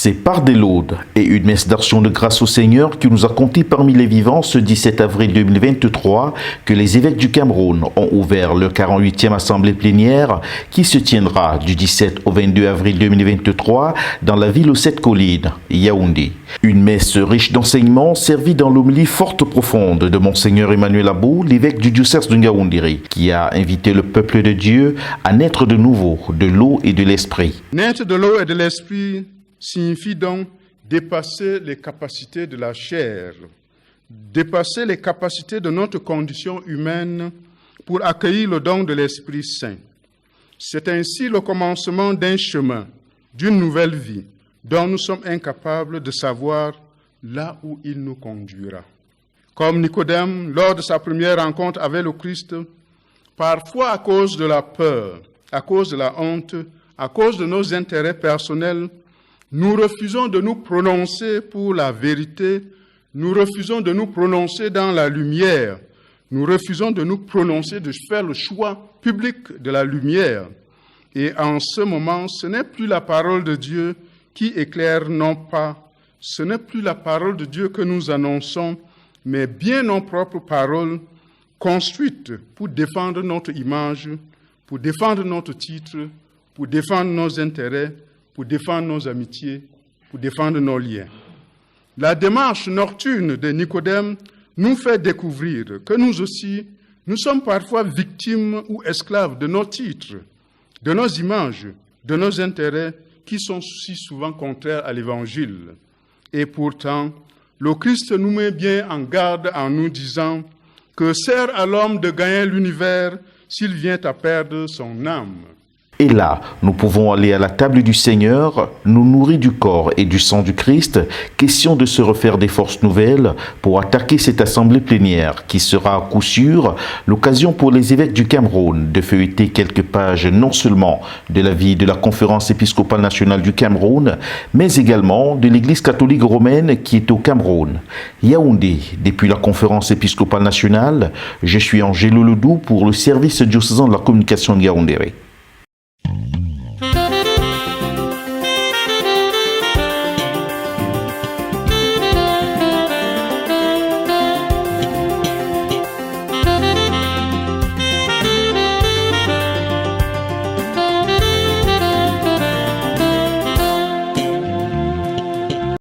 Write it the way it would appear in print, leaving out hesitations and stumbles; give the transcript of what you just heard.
C'est par des laudes et une messe d'action de grâce au Seigneur qui nous a comptés parmi les vivants ce 17 avril 2023 que les évêques du Cameroun ont ouvert leur 48e assemblée plénière qui se tiendra du 17 au 22 avril 2023 dans la ville aux 7 collines, Yaoundé. Une messe riche d'enseignements servie dans l'homélie forte profonde de Monseigneur Emmanuel Abou, l'évêque du diocèse de Yaoundé, qui a invité le peuple de Dieu à naître de nouveau de l'eau et de l'esprit. Naître de l'eau et de l'esprit signifie donc dépasser les capacités de la chair, dépasser les capacités de notre condition humaine pour accueillir le don de l'Esprit Saint. C'est ainsi le commencement d'un chemin, d'une nouvelle vie, dont nous sommes incapables de savoir là où il nous conduira. Comme Nicodème, lors de sa première rencontre avec le Christ, parfois à cause de la peur, à cause de la honte, à cause de nos intérêts personnels, nous refusons de nous prononcer pour la vérité, nous refusons de nous prononcer dans la lumière, nous refusons de nous prononcer, de faire le choix public de la lumière. Et en ce moment, ce n'est plus la parole de Dieu qui éclaire nos pas, ce n'est plus la parole de Dieu que nous annonçons, mais bien nos propres paroles construites pour défendre notre image, pour défendre notre titre, pour défendre nos intérêts, pour défendre nos amitiés, pour défendre nos liens. La démarche nocturne de Nicodème nous fait découvrir que nous aussi, nous sommes parfois victimes ou esclaves de nos titres, de nos images, de nos intérêts qui sont si souvent contraires à l'Évangile. Et pourtant, le Christ nous met bien en garde en nous disant que sert à l'homme de gagner l'univers s'il vient à perdre son âme. Et là, nous pouvons aller à la table du Seigneur, nous nourrir du corps et du sang du Christ, question de se refaire des forces nouvelles pour attaquer cette assemblée plénière qui sera à coup sûr l'occasion pour les évêques du Cameroun de feuilleter quelques pages non seulement de la vie de la Conférence épiscopale nationale du Cameroun, mais également de l'Église catholique romaine qui est au Cameroun. Yaoundé, depuis la Conférence épiscopale nationale, je suis Angelo Ledoux pour le service diocésain de la communication de Yaoundé.